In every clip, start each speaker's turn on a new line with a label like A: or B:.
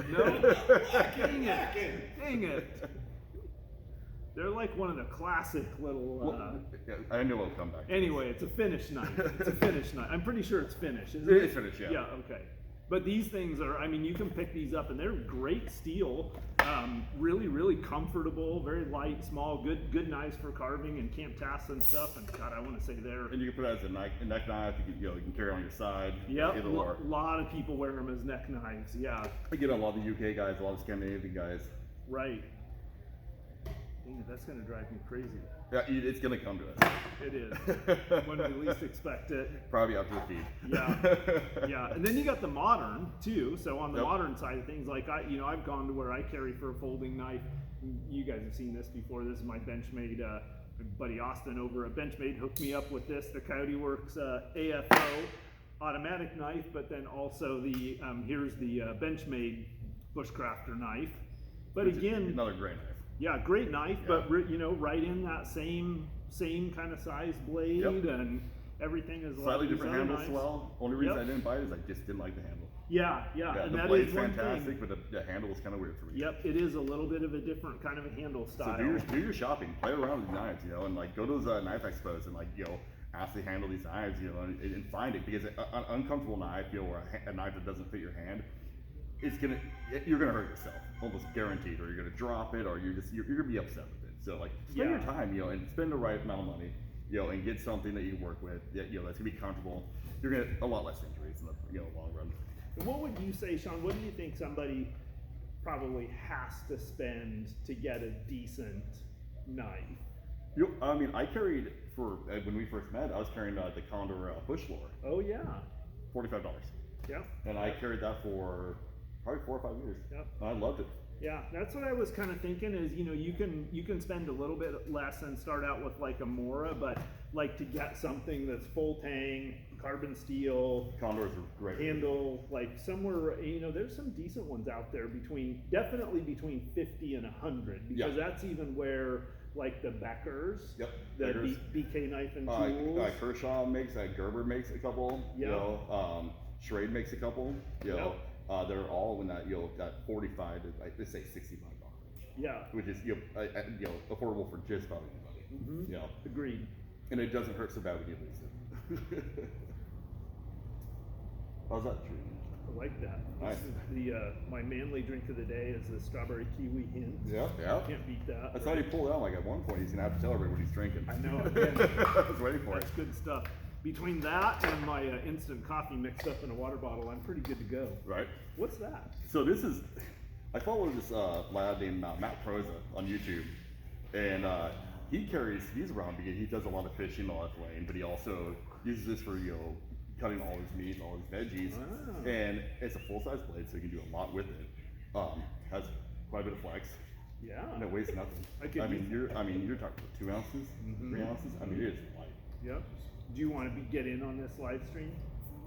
A: No? Dang it. Dang it. They're like one of the classic little.
B: Yeah, I knew it'll come back.
A: Anyway, it's a finish knife. It's a finish knife. I'm pretty sure it's finished, isn't it?
B: It's finished, yeah.
A: Yeah, okay. But these things are, I mean, you can pick these up and they're great steel. Really, really comfortable, very light, small, good knives for carving and camp tasks and stuff. And God, I want to say they're.
B: And you can put it as a neck knife. You can carry it on your side.
A: Yep, a lot of people wear them as neck knives. Yeah.
B: I get a lot of the UK guys, a lot of Scandinavian guys.
A: Right. Dang it, that's going to drive me crazy.
B: Yeah, it's going to come to us.
A: It is. When we least expect it.
B: Probably after the feed.
A: Yeah, yeah. And then you got the modern too. So on the modern side of things, like I've gone to where I carry for a folding knife. You guys have seen this before. This is my Benchmade. Buddy Austin over at Benchmade hooked me up with this, the Coyoteworks AFO automatic knife. But then also the here's the Benchmade Bushcrafter knife. But again,
B: another great knife.
A: Yeah, great knife, but right in that same kind of size blade, and everything is
B: slightly different handle as well. Only reason I didn't buy it is I just didn't like the handle.
A: Yeah, and
B: the
A: that
B: blade's
A: is one
B: fantastic,
A: thing.
B: but the handle was kind of weird for me.
A: Yep, it is a little bit of a different kind of a handle style.
B: So do your shopping, play around with knives, and like go to those knife expos and ask to handle these knives, and find it, because an uncomfortable knife, or a knife that doesn't fit your hand, you're gonna hurt yourself, almost guaranteed, or you're gonna drop it, or you're gonna be upset with it. So spend your time, and spend the right amount of money, and get something that you work with, that's gonna be comfortable. You're gonna a lot less injuries in the long run.
A: And what would you say, Sean? What do you think somebody probably has to spend to get a decent knife?
B: I mean, I carried when we first met, I was carrying the Condor Bush Lore.
A: Oh yeah.
B: $45.
A: Yeah.
B: And I carried that for probably 4 or 5 years.
A: Yep.
B: I loved it.
A: Yeah, that's what I was kind of thinking is, you can spend a little bit less and start out with like a Mora, but like to get something that's full tang, carbon steel,
B: Condors are great
A: handle, like somewhere, there's some decent ones out there definitely between 50 and 100, because that's even where like the Beckers, the BK knife and tools.
B: Kershaw makes, Gerber makes a couple, Schrade makes a couple, they're all in that that 45 to let's say $65.
A: Yeah.
B: Which is affordable for just about anybody.
A: Mm-hmm. Agreed.
B: And it doesn't hurt so bad when you lose it. How's that treat?
A: I like that.
B: Nice.
A: My manly drink of the day is the strawberry kiwi hint.
B: Yeah.
A: Can't beat that.
B: I thought he pulled out at one point. He's gonna have to tell everybody what he's drinking.
A: I know.
B: I was waiting for it.
A: That's good stuff. Between that and my instant coffee mixed up in a water bottle, I'm pretty good to go.
B: Right.
A: What's that?
B: So I follow this lad named Matt Proza on YouTube, and he's around because he does a lot of fishing, a lot of flaying, but he also uses this for cutting all his meat, all his veggies, and it's a full size blade, so you can do a lot with it. Has quite a bit of flex.
A: Yeah.
B: And it weighs nothing. You're talking 2 ounces, 3 ounces. I mean, it is light.
A: Yep. Do you want to get in on this live stream?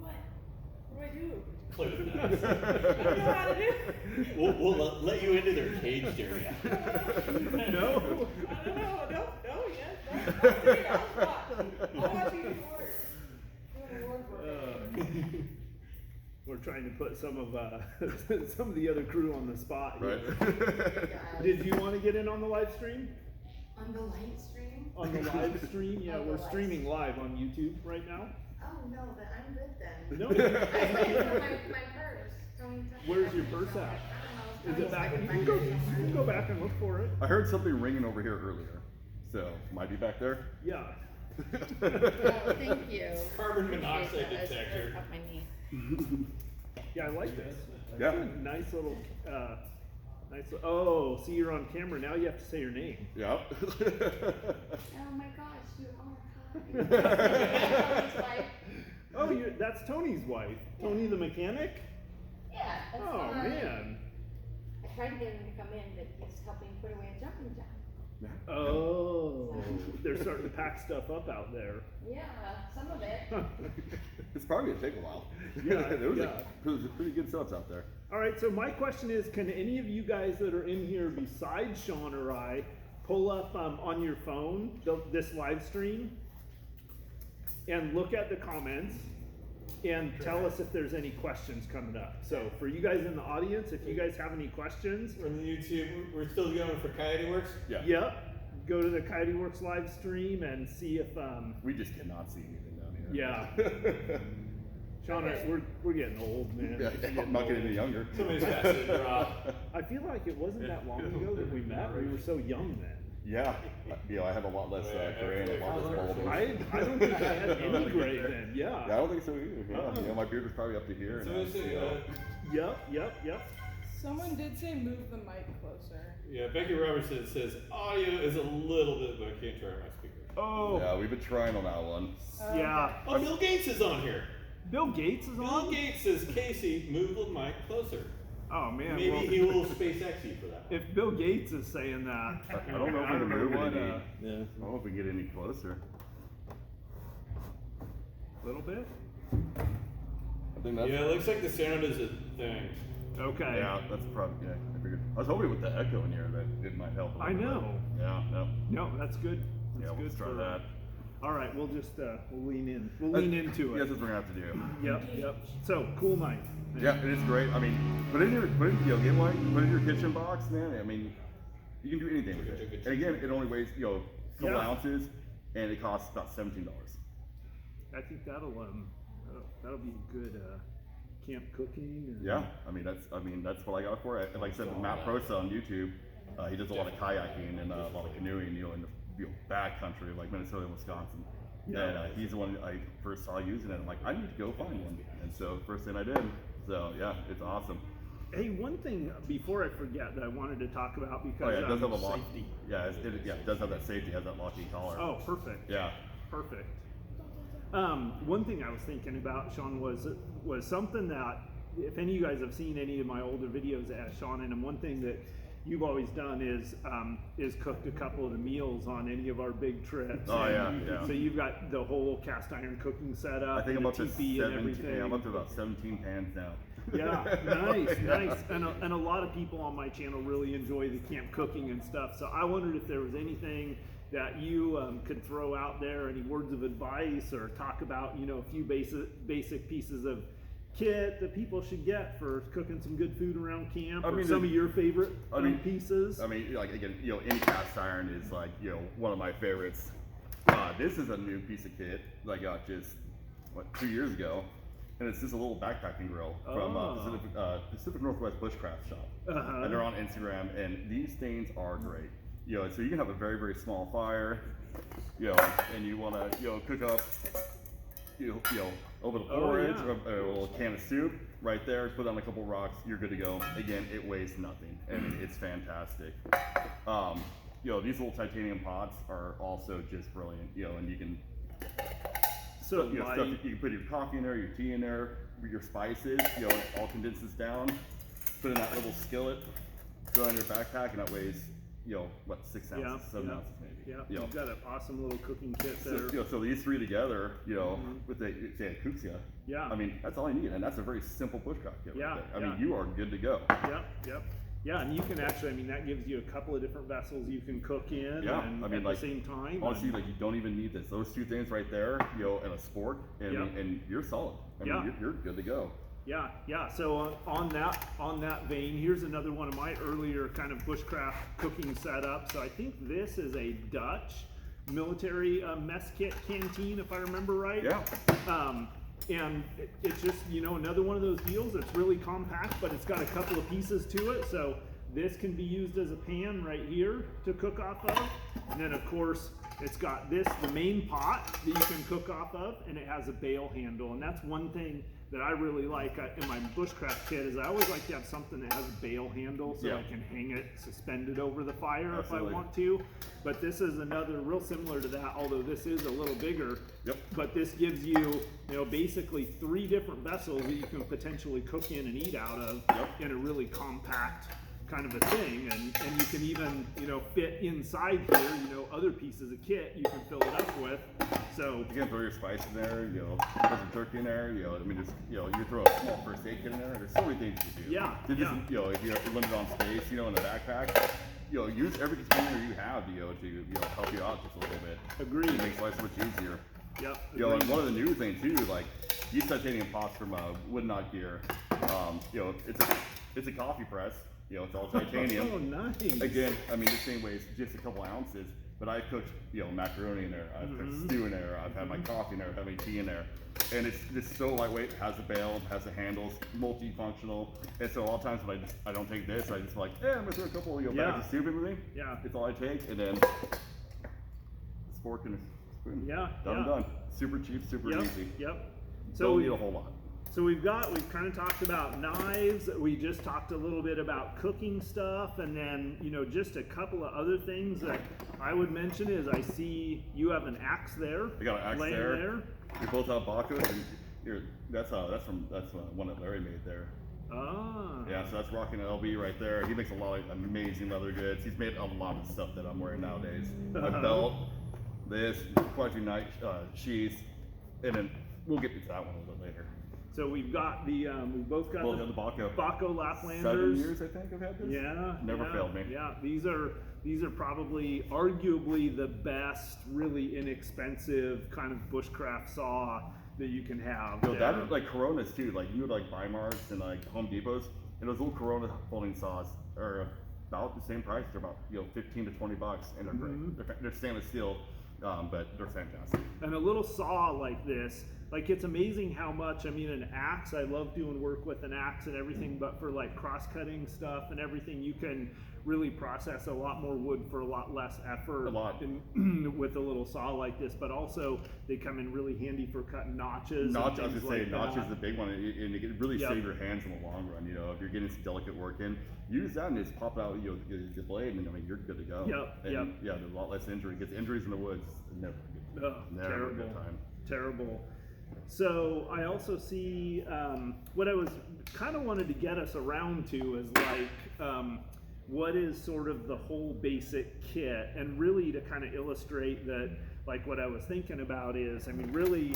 C: What? What do I do?
D: Clear the
C: I don't know how to do.
D: We'll let you into their caged area.
A: No.
C: I don't know. No, yes. I'll watch you record.
A: We're trying to put some of the other crew on the spot here.
B: Right.
A: Did you want to get in on the live stream?
C: On the live stream?
A: On the live stream, yeah, we're streaming live on YouTube right now.
C: Oh no, but I'm good then.
A: No.
C: I'm ready for my purse.
A: Where's your purse at?
C: I don't know.
A: Is it back? You can go back and look for it.
B: I heard something ringing over here earlier, so might be back there.
A: Yeah.
C: Oh, thank you.
D: Carbon monoxide detector.
C: Up my knee.
A: Yeah, I like this.
B: Yeah.
A: Nice little. Oh, see, you're on camera now. You have to say your name.
B: Yeah.
C: Oh my gosh, you are hi.
A: Oh, that's Tony's wife. Tony the mechanic.
C: Yeah. That's
A: Oh
C: fine.
A: man.
C: I tried to get him to come in, but he's helping put away a jumping jack.
A: Oh, they're starting to pack stuff up out there.
C: Yeah, some of it.
B: It's probably gonna take a while.
A: Yeah,
B: There's pretty good stuff out there.
A: All right, so my question is, can any of you guys that are in here besides Sean or I pull up on your phone this live stream and look at the comments And tell us if there's any questions coming up. So for you guys in the audience, if you guys have any questions,
D: From YouTube, we're still going for Coyoteworks?
B: Yeah.
A: yep, go to the Coyoteworks live stream and see if
B: We just cannot see anything down here.
A: yeah. Sean,
C: Okay.
A: we're getting old, man.
B: Yeah,
A: We're
B: I'm not getting any younger.
D: Somebody's got to draw.
A: I feel like it wasn't that long ago that we met. We were so young then.
B: Yeah, I have a lot less gray and a lot less balding.
A: I don't think I had any gray then.
B: Yeah, I don't think so either. Yeah, my beard was probably up to here. And
D: Somebody said,
A: Yep.
E: Someone did say move the mic closer.
D: yeah, Becky Robertson says audio is a little bit, but I can't try my speakers.
A: Oh,
B: yeah, we've been trying on that one.
A: yeah.
D: Oh, Bill Gates is on here.
A: Bill Gates is
D: Bill
A: on?
D: Gates says, Casey, move the mic closer.
A: Oh, man.
D: Maybe
A: well,
D: he will SpaceX you for that.
A: if Bill Gates is saying that,
B: I don't know if we can move it
A: what,
B: any.
D: Yeah.
B: I don't know if we can get any closer.
A: little bit?
B: I think that's.
D: Yeah, it looks like the sound is a thing.
A: Okay.
B: Yeah, that's probably. Yeah, I figured. I was hoping with the echo in here that it might help. A
A: I
B: little
A: know.
B: bit. Yeah. No.
A: No, that's good. That's
B: Yeah,
A: good
B: let's try
A: for
B: that.
A: All right, we'll just we'll lean in. We'll lean into
B: Yes,
A: it.
B: that's what we're gonna have to do.
A: Yep. So cool night.
B: Yeah, it is great. I mean, put in your, get one, put in your kitchen box, man. I mean, you can do anything with it. And again, it only weighs, a couple
A: Yeah.
B: ounces, and it costs about $17.
A: I think that'll be good camp cooking. Or,
B: Yeah, I mean that's what I got for it. Like I said, Matt Prosa on YouTube, he does a lot of kayaking and a lot of canoeing, in the back country like Minnesota and Wisconsin.
A: Yeah.
B: And he's the one I first saw using it. I'm like, I need to go find one. And so first thing I did. So yeah, it's awesome.
A: Hey, one thing before I forget that I wanted to talk about
B: Oh
A: because
B: yeah, it does have a lock.
A: safety.
B: Yeah, it does have that safety. It has that locking collar.
A: Oh, perfect.
B: Yeah.
A: Perfect. One thing I was thinking about, Sean, was something that if any of you guys have seen any of my older videos as Sean in them, one thing that you've always done is cooked a couple of the meals on any of our big trips.
B: Oh,
A: And
B: yeah.
A: So you've got the whole cast iron cooking setup.
B: I think I'm
A: the
B: up to
A: teepee
B: 17.
A: and everything.
B: Yeah, I'm up to about 17 pans now.
A: Yeah, nice. And a lot of people on my channel really enjoy the camp cooking and stuff. So I wondered if there was anything that you could throw out there, any words of advice, or talk about, a few basic pieces of kit that people should get for cooking some good food around camp, or some of your favorite pieces.
B: I mean, like again, any cast iron is like, one of my favorites. This is a new piece of kit that I got just 2 years ago, and it's just a little backpacking grill from Pacific Northwest Bushcraft Shop, and they're on Instagram. And these things are great. So you can have a very, very small fire, and you want to cook up, over the porridge, or a little can of soup right there, put on a couple rocks, you're good to go. Again, it weighs nothing, and it's fantastic. These little titanium pots are also just brilliant, and you can
A: So
B: stuff, you can put your coffee in there, your tea in there, your spices, it all condenses down, put in that little skillet, go in your backpack, and that weighs, 6 ounces, 7 ounces maybe.
A: Yeah, you've got an awesome little cooking kit there.
B: So these three together, with the say Kuxia,
A: Yeah.
B: I mean that's all you need, and that's a very simple bushcraft kit.
A: Yeah,
B: right there. I
A: yeah.
B: mean you are good to go.
A: Yep. Yeah, and you can actually, that gives you a couple of different vessels you can cook in.
B: Yeah,
A: and
B: at
A: the same time.
B: Honestly, you don't even need this. Those two things right there, and a spork, and you're solid. I mean, you're good to go.
A: Yeah. So on that vein, here's another one of my earlier kind of bushcraft cooking setups. So I think this is a Dutch military mess kit canteen, if I remember right.
B: Yeah.
A: And it's just, another one of those deals that's really compact, but it's got a couple of pieces to it. So this can be used as a pan right here to cook off of. And then of course, it's got the main pot that you can cook off of, and it has a bail handle. And that's one thing that I really like in my bushcraft kit is I always like to have something that has a bail handle so I can hang it suspended over the fire if I want to. But this is another real similar to that, although this is a little bigger.
B: Yep.
A: But this gives you, basically 3 different vessels that you can potentially cook in and eat out of in a really compact kind of a thing, and you can even fit inside here other pieces of kit you can fill it up with. So
B: you can throw your spice in there, put some turkey in there, you throw a small first aid kit in there. There's so many things you can do.
A: Yeah.
B: If you're limited on space, in a backpack, use every container you have, to help you out just a little bit.
A: Agreed.
B: It makes life so much easier.
A: Yep.
B: You know, and
A: agreed.
B: one of the new things too, like these titanium pots from Wood Knot Gear. You know, it's a coffee press. You know, it's all titanium.
A: Oh, nice.
B: Again, I mean, the same way it's just a couple ounces, but I cooked, you know, macaroni in there. I've cooked stew in there. I've had my coffee in there. I've had my tea in there, and it's just so lightweight. It has the bail, it has the handles, multifunctional. And so a lot of times when I don't take this, I just like, I'm gonna throw a couple, you know, bags of soup in with me.
A: Yeah.
B: It's all I take, and then it's fork and a spoon.
A: Yeah,
B: Done and
A: yeah.
B: done. Super cheap, super
A: Yep.
B: easy.
A: Yep.
B: Don't
A: we-
B: need a whole lot.
A: So we've kind of talked about knives. We just talked a little bit about cooking stuff, and then, you know, just a couple of other things that I would mention is I see you have an axe there.
B: I got an axe
A: laying
B: there. We both have Bacos, and here, that's one that Larry made there.
A: Ah.
B: Yeah, so that's rocking an LB right there. He makes a lot of amazing leather goods. He's made a lot of stuff that I'm wearing nowadays. My belt, this, quite a few night sheaths, and then we'll get to that one a little bit later.
A: So we've got the we've both got
B: Both have the Baco.
A: Baco Laplanders.
B: 7 years, I think, I've had this.
A: Yeah.
B: Never
A: yeah,
B: failed me.
A: Yeah, these are probably arguably the best, really inexpensive kind of bushcraft saw that you can have.
B: So
A: there.
B: that like Coronas too, like you would like Weimar's and like Home Depots, and those little Corona folding saws are about the same price. They're about, you know, $15 to $20, and they're great. They're stainless steel, but they're fantastic.
A: And a little saw like this, like it's amazing how much, I mean, an axe, I love doing work with an axe and everything, but for like cross-cutting stuff and everything, you can really process a lot more wood for a lot less effort.
B: A lot.
A: With a little saw like this, but also they come in really handy for cutting notches.
B: Notch, I
A: and
B: was
A: things
B: gonna say,
A: like
B: notch
A: that.
B: is the big one, and it can really
A: Yep.
B: save your hands in the long run. You know, if you're getting some delicate work in, use that and just pop out, you know, your blade, and I mean, you're good to go.
A: Yep,
B: And
A: yep.
B: yeah, there's a lot less injury. Because injuries in the woods, never,
A: Oh,
B: never a
A: terrible.
B: good time.
A: Terrible. So I also see what I was kind of wanted to get us around to is like what is sort of the whole basic kit, and really to kind of illustrate that, like what I was thinking about is, I mean, really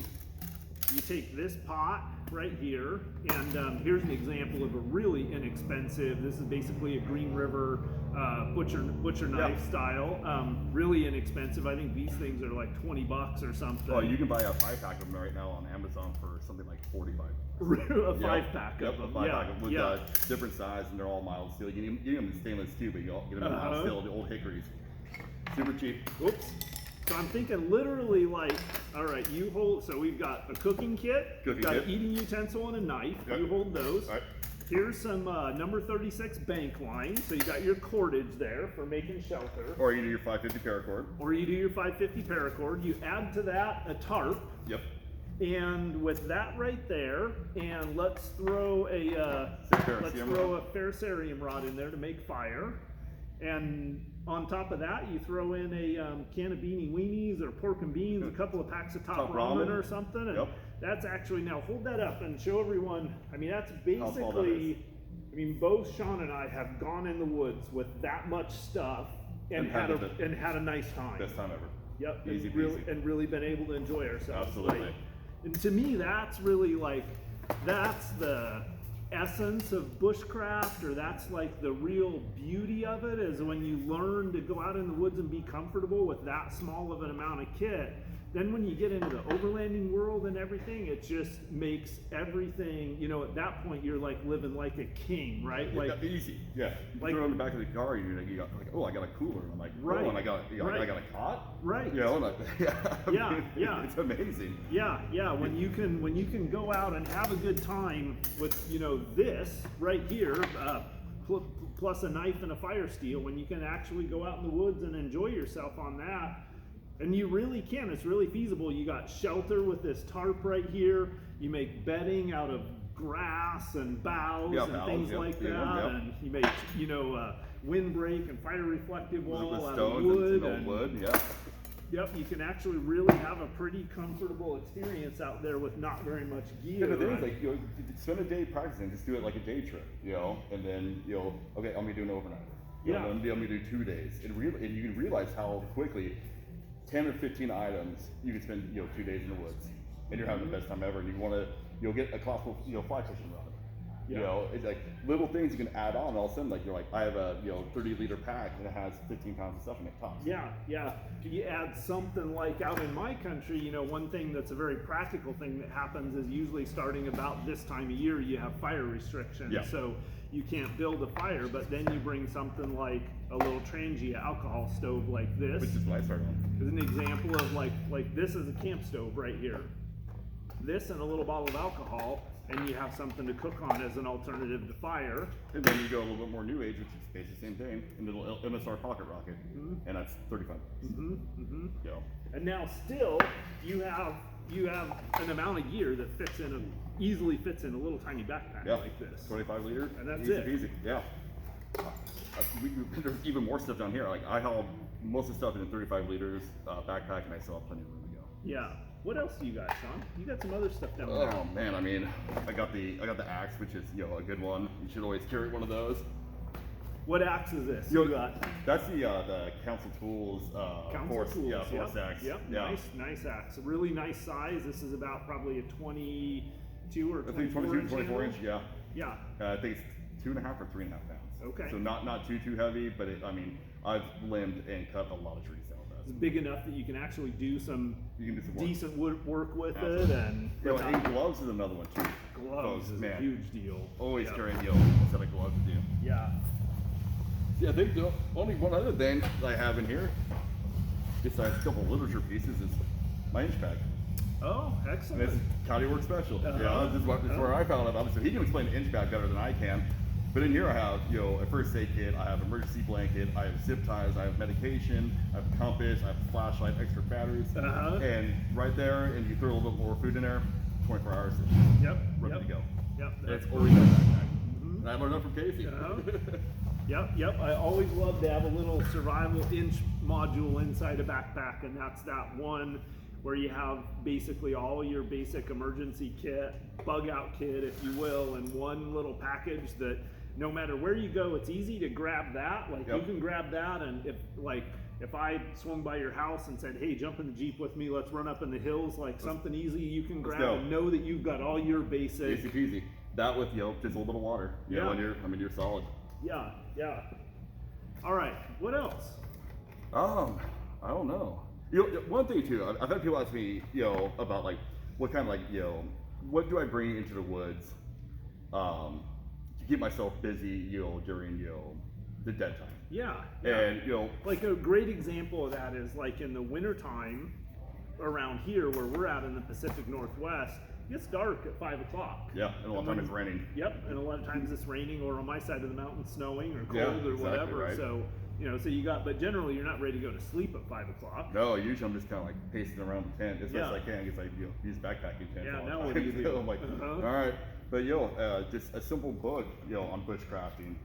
A: you take this pot right here, and here's an example of a really inexpensive, this is basically a Green River butcher knife style, really inexpensive. I think these things are like $20 or something.
B: Oh, you can buy a 5-pack of them right now on Amazon for something like $45.
A: A 5-pack
B: Yep,
A: of them.
B: a 5-pack with
A: yeah.
B: different size, and they're all mild steel. You can get them in stainless too, but you get them in mild steel, the old hickories. Super cheap.
A: Oops. So I'm thinking literally like, all right, you hold, so we've got a cooking kit,
B: Cooking
A: got
B: kit.
A: an eating utensil and a knife.
B: Yep.
A: You hold those.
B: All right.
A: Here's some number 36 bank line. So you got your cordage there for making shelter.
B: Or you do your 550 paracord.
A: Or you do your 550 paracord. You add to that a tarp.
B: Yep.
A: And with that right there, and let's throw a ferrocerium rod in there to make fire. And on top of that, you throw in a can of beanie weenies or pork and beans, a couple of packs of top ramen or something. And
B: Yep.
A: that's actually, now hold that up and show everyone. I mean, that's
B: tall that is.
A: basically, I mean, both Sean and I have gone in the woods with that much stuff and had a nice time.
B: Best time ever.
A: Yep,
B: Easy
A: and really been able to enjoy ourselves.
B: Absolutely.
A: Like, and to me, that's really like, that's the essence of bushcraft, or that's like the real beauty of it, is when you learn to go out in the woods and be comfortable with that small of an amount of kit. Then when you get into the overlanding world and everything, it just makes everything, you know, at that point you're like living like a king, right?
B: Yeah,
A: Like
B: easy. Yeah. You
A: like-
B: throw it in the back of the car, you got like, oh, I got a cooler. And I'm like,
A: Right.
B: oh, and I got
A: Right.
B: I got a cot.
A: Right.
B: You know, and I mean,
A: Yeah.
B: It's amazing.
A: Yeah, when you can go out and have a good time with, you know, this right here, plus a knife and a fire steel, when you can actually go out in the woods and enjoy yourself on that. And you really can, it's really feasible. You got shelter with this tarp right here. You make bedding out of grass and boughs and
B: boughs,
A: things
B: yep,
A: like
B: yeah,
A: that.
B: yep.
A: And you make, you know, windbreak and fire reflective wall
B: With
A: out of
B: stones
A: wood.
B: and old wood. Yeah.
A: Yep, you can actually really have a pretty comfortable experience out there with not very much gear.
B: Yeah, the thing
A: right?
B: is, like, you know, spend a day practicing. Just do it like a day trip, you know, and then okay, I'm gonna do an overnight. You know,
A: Yeah.
B: I'm gonna do 2 days, and you can realize how quickly 10 or 15 items you can spend, 2 days in the woods, and you're having the best time ever. And you'll get a classical, fly fishing rod. You know, it's like little things you can add on. All of a sudden, like you're like, I have a 30-liter pack and it has 15 pounds of stuff in it tops.
A: Yeah, yeah. You add something like out in my country, you know, one thing that's a very practical thing that happens is usually starting about this time of year, you have fire restrictions.
B: Yeah.
A: So you can't build a fire, but then you bring something like a little Trangia alcohol stove like this.
B: Which is what I started on.
A: As an example of like this is a camp stove right here. This and a little bottle of alcohol, and you have something to cook on as an alternative to fire.
B: And then you go a little bit more new age, which is basically the same thing, and a little MSR pocket rocket, and that's 35. Yeah.
A: And now still, you have an amount of gear that easily fits in a little tiny backpack like this.
B: 25 liter,
A: And that's
B: easy
A: it.
B: peasy. Yeah. There's even more stuff down here. Like I haul most of the stuff in a 35 liters backpack, and I still have plenty of room to go.
A: Yeah. What else do you got, Sean? You got some other stuff down there.
B: Oh man, I mean, I got the axe, which is a good one. You should always carry one of those.
A: What axe is this?
B: You
A: You got
B: That's the Council Tools
A: Council
B: Force,
A: Tools.
B: Force axe.
A: Yep.
B: Yeah.
A: Nice axe. A really nice size. This is about probably a 22 or
B: I think
A: 24
B: 22,
A: inch
B: 24 inch.
A: handle.
B: Yeah.
A: Yeah.
B: I think it's 2.5 or 3.5 pounds.
A: Okay.
B: So not too heavy, but I mean, I've limbed and cut a lot of trees down with
A: It's
B: that.
A: big enough that you can actually do some
B: You can do some work.
A: decent work with
B: Absolutely.
A: it, and
B: And gloves is another one too.
A: gloves is
B: man.
A: a huge deal.
B: Always
A: Yep.
B: carry a set of gloves with you.
A: Yeah.
B: Yeah, I think the only one other thing that I have in here, besides a couple of literature pieces, is my inch pack.
A: Oh,
B: And
A: excellent.
B: it's Coyoteworks special.
A: Uh-huh.
B: This is where I found it. Obviously, he can explain the inch pack better than I can. But in here I have, a first aid kit, I have emergency blanket, I have zip ties, I have medication, I have a compass, I have a flashlight, extra batteries.
A: Uh-huh.
B: And right there, and you throw a little bit more food in there, 24 hours,
A: Yep.
B: ready
A: Yep.
B: to go.
A: Yep.
B: And
A: That's
B: it's always in that backpack. And I learned that from Casey.
A: Uh-huh. Yep. I always love to have a little survival inch module inside a backpack, and that's that one where you have basically all your basic emergency kit, bug out kit, if you will, in one little package that no matter where you go, it's easy to grab that. Like you can grab that, and if I swung by your house and said, hey, jump in the Jeep with me, let's run up in the hills, like something easy you can grab
B: go.
A: and know that you've got all your basic.
B: Easy peasy. That with, just a little bit of water.
A: Yeah.
B: And you're solid.
A: Yeah. All right, what else?
B: I don't know. One thing too, I've had people ask me, about like what kind of what do I bring into the woods, to keep myself busy, during the dead time.
A: Yeah.
B: And
A: like a great example of that is like in the wintertime around here where we're out in the Pacific Northwest, it gets dark at 5 o'clock.
B: yeah, and a lot of time it's raining.
A: Yep, and a lot of times it's raining or on my side of the mountain snowing or cold
B: Yeah,
A: or
B: exactly
A: whatever.
B: right.
A: So, so you got, but generally you're not ready to go to sleep at 5 o'clock.
B: No, usually I'm just kind of like pacing around the tent as best
A: Yeah.
B: I can because I use backpacking tent.
A: Yeah,
B: all the
A: now
B: time.
A: what do you do?
B: I'm like,
A: Uh-huh.
B: all right, but just a simple book, on bushcrafting,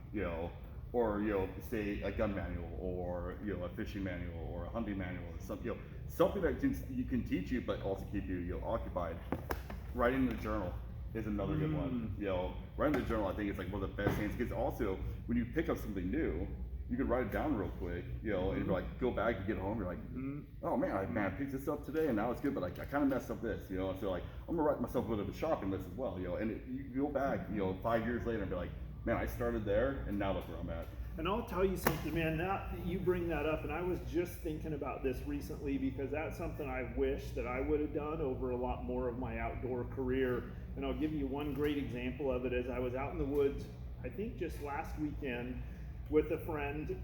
B: or say a gun manual or a fishing manual or a hunting manual or something, something that can teach you but also keep you occupied. Writing in a journal is another good one. Writing in a journal I think is like one of the best things because also when you pick up something new, you can write it down real quick, and you're like go back and get home, you're like, oh man, I picked this up today and now it's good, but I kind of messed up this, so like I'm gonna write myself a bit of a shopping list as well, and you go back, 5 years later and be like, man, I started there and now look where I'm at.
A: And I'll tell you something, man, now that you bring that up, and I was just thinking about this recently because that's something I wish that I would have done over a lot more of my outdoor career. And I'll give you one great example of it as I was out in the woods, I think just last weekend, with a friend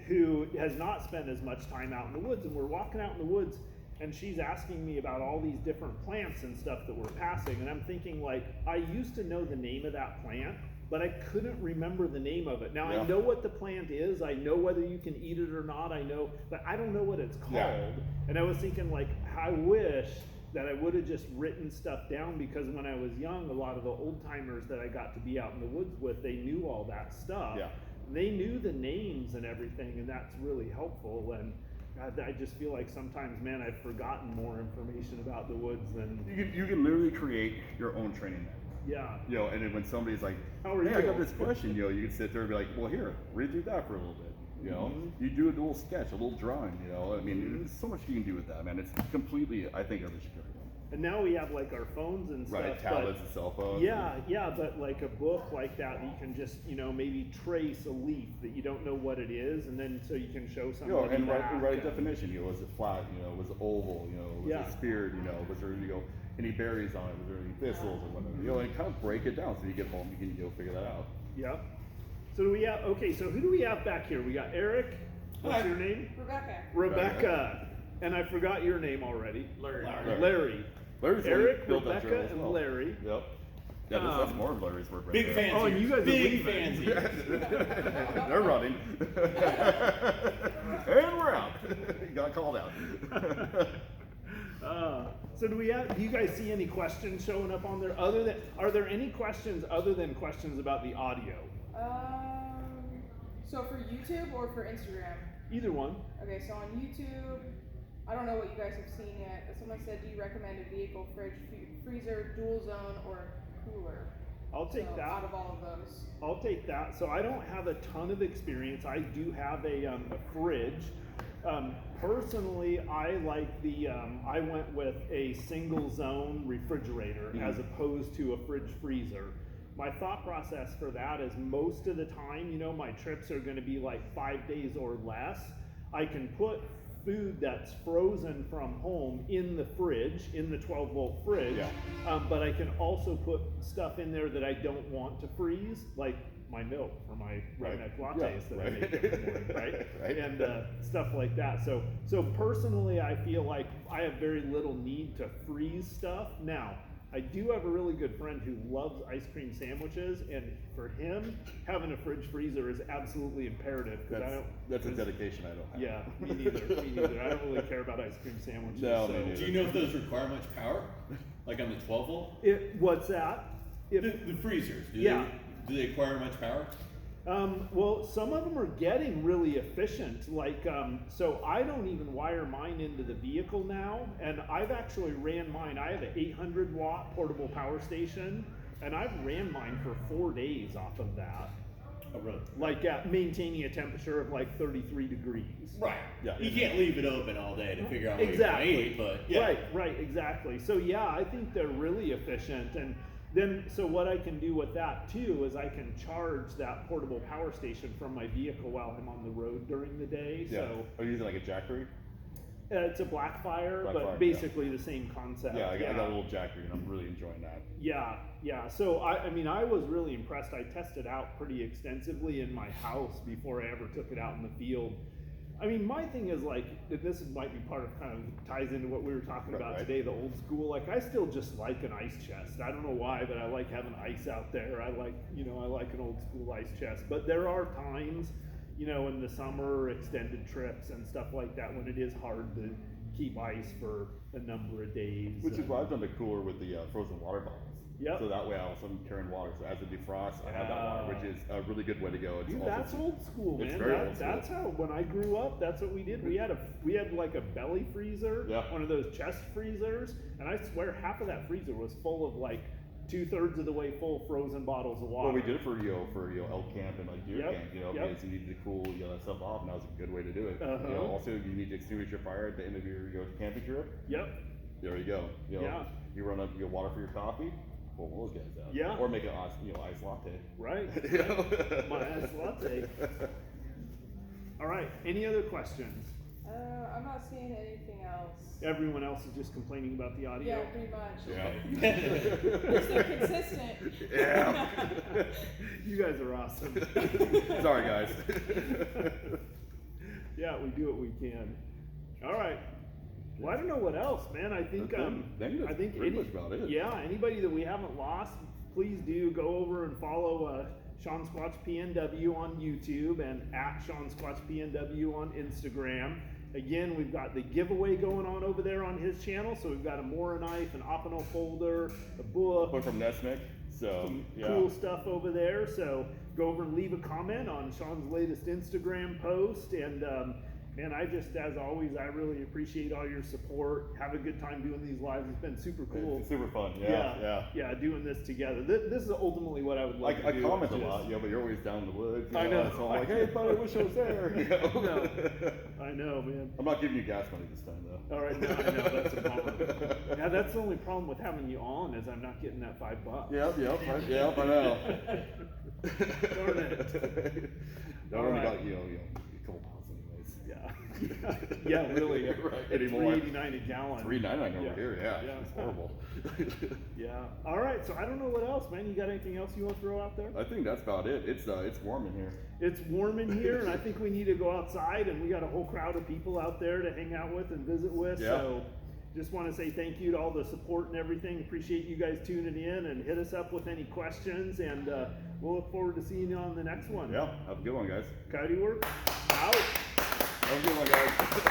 A: who has not spent as much time out in the woods, and we're walking out in the woods and she's asking me about all these different plants and stuff that we're passing, and I'm thinking like, I used to know the name of that plant, but I couldn't remember the name of it. Now I know what the plant is, I know whether you can eat it or not, I know, but I don't know what it's called.
B: Yeah.
A: And I was thinking like, I wish that I would have just written stuff down because when I was young, a lot of the old timers that I got to be out in the woods with, they knew all that stuff.
B: Yeah.
A: They knew the names and everything, and that's really helpful. And I just feel like sometimes, man, I've forgotten more information about the woods than.
B: You can literally create your own training manual.
A: Yeah.
B: And then when somebody's like,
A: How are
B: hey,
A: you?
B: I got this question, you can sit there and be like, well, here, read through that for a little bit. You do a little sketch, a little drawing, I mean, there's so much you can do with that, man. It's completely, I think others should carry on.
A: And now we have like our phones and stuff.
B: Right, tablets and cell phones.
A: Yeah, but like a book like that you can just, maybe trace a leaf that you don't know what it is, and then so you can show somebody
B: And
A: that.
B: write a definition. Was it flat? Was it oval? Was
A: Yeah.
B: it speared? Was there any berries on it? Was there any thistles or whatever? And kind of break it down so you get home, you can figure that out.
A: Yep. So do we have? Okay, so who do we have back here? We got Eric. What's
D: Hi.
A: your name?
E: Rebecca.
A: And I forgot your name already.
D: Larry.
A: Larry.
B: Larry's
A: Eric,
B: built that
A: Rebecca,
B: trail as
A: and
B: well.
A: Larry.
B: Yep. Yeah, that's more of Larry's work right
D: Big
B: there.
D: fans.
A: Oh,
D: here.
A: you guys are
D: big
A: leaving.
D: fans. Here.
B: They're running. And we're out. You got called out.
A: So do you guys see any questions showing up on there? Are there any questions other than questions about the audio?
E: So for YouTube or for Instagram?
A: Either one.
E: Okay, so on YouTube, I don't know what you guys have seen yet, but someone said, do you recommend a vehicle, fridge, freezer, dual zone, or cooler?
A: I'll take
E: So,
A: that.
E: out of all of those.
A: I'll take that. So I don't have a ton of experience. I do have a fridge. Personally, I like I went with a single zone refrigerator as opposed to a fridge freezer. My thought process for that is most of the time, my trips are going to be like 5 days or less. I can put food that's frozen from home in the fridge, in the 12-volt fridge, but I can also put stuff in there that I don't want to freeze, like my milk for my redneck lattes that I make every morning, right? And stuff like that. So personally, I feel like I have very little need to freeze stuff. Now, I do have a really good friend who loves ice cream sandwiches, and for him, having a fridge freezer is absolutely imperative.
B: That's a dedication I don't have.
A: Yeah, me neither. I don't really care about ice cream sandwiches.
B: No,
A: so.
B: me neither.
D: Do you know if those require much power? Like on the 12 volt?
A: What's that?
D: The freezers. Do they require much power?
A: Well, some of them are getting really efficient. So I don't even wire mine into the vehicle now, and I've actually ran mine. I have an 800 watt portable power station, and I've ran mine for 4 days off of that.
D: Oh, really?
A: Like at maintaining a temperature of like 33 degrees.
D: Right.
B: Yeah.
D: You can't leave it open all day to figure out what
A: Exactly.
D: you're going to eat, but yeah.
A: Right, exactly. So yeah, I think they're really efficient. And then, so what I can do with that too is I can charge that portable power station from my vehicle while I'm on the road during the day.
B: Yeah.
A: So
B: Are you using like a Jackery?
A: it's a Blackfire, but basically the same concept.
B: Yeah, I got a little Jackery, and I'm really enjoying that.
A: Yeah. So I was really impressed. I tested out pretty extensively in my house before I ever took it out in the field. I mean, my thing is this might be part of kind of ties into what we were talking about today, the old school. I still just like an ice chest. I don't know why, but I like having ice out there. I like an old school ice chest. But there are times, in the summer, extended trips and stuff like that, when it is hard to keep ice for a number of days.
B: Which is why I've done the cooler with the frozen water bottles.
A: Yep.
B: So that way I'm carrying water. So as it defrosts, I have that water, which is a really good way to go. It's
A: Dude,
B: also
A: that's old school, man.
B: It's very old school.
A: That's how when I grew up, that's what we did. We had like a belly freezer, one of those chest freezers, and I swear half of that freezer was full of like 2/3 of the way full frozen bottles of water.
B: Well, we did it for elk camp and like deer camp, because you needed to cool that stuff off, and that was a good way to do it. Also, you need to extinguish your fire at the end of your camping trip.
A: Yep.
B: There you go. You run up, you get water for your coffee. Pull those guys out.
A: Yeah.
B: Or make an ice latte.
A: Right. My ice latte. All right. Any other questions?
E: I'm not seeing anything else.
A: Everyone else is just complaining about the audio.
E: Yeah, pretty much.
B: Yeah.
E: We're so consistent.
B: Yeah.
A: You guys are awesome.
B: Sorry, guys.
A: Yeah, we do what we can. All right. Well, I don't know what else, man. I think
B: that's pretty much about it.
A: Yeah, anybody that we haven't lost, please do go over and follow Sean Squatch PNW on YouTube and at Sean Squatch PNW on Instagram. Again, we've got the giveaway going on over there on his channel. So we've got a Mora knife, an Opinel folder, a book.
B: Book from Nesmic. So
A: some cool stuff over there. So go over and leave a comment on Sean's latest Instagram post, and man, I just, as always, I really appreciate all your support. Have a good time doing these lives. It's been super cool.
B: It's super fun.
A: Yeah, doing this together. This is ultimately what I would like to do.
B: I comment a
A: just-
B: lot, but you're always down in the woods.
A: I know.
B: So I'm like, hey, buddy, I wish I was there. You know?
A: No, I know, man.
B: I'm not giving you gas money this time, though.
A: All right, no, I know, that's a bummer. Yeah, that's the only problem with having you on is I'm not getting that $5.
B: Yep, I know.
A: Darn it.
B: I
A: All
B: only
A: right.
B: got, a couple miles anyways.
A: Yeah, really.
B: Right,
A: At
B: anymore.
A: $3.89 a gallon.
B: $3.99 over
A: Yeah.
B: here, yeah.
A: Yeah.
B: It's horrible.
A: Yeah. All right. So I don't know what else, man. You got anything else you want to throw out there?
B: I think that's about it. It's warm in here.
A: It's warm in here, and I think we need to go outside, and we got a whole crowd of people out there to hang out with and visit with.
B: Yeah.
A: So just want to say thank you to all the support and everything. Appreciate you guys tuning in, and hit us up with any questions, and we'll look forward to seeing you on the next one.
B: Yeah, have a good one, guys.
A: Coyoteworks out.
B: Have a good one, guys.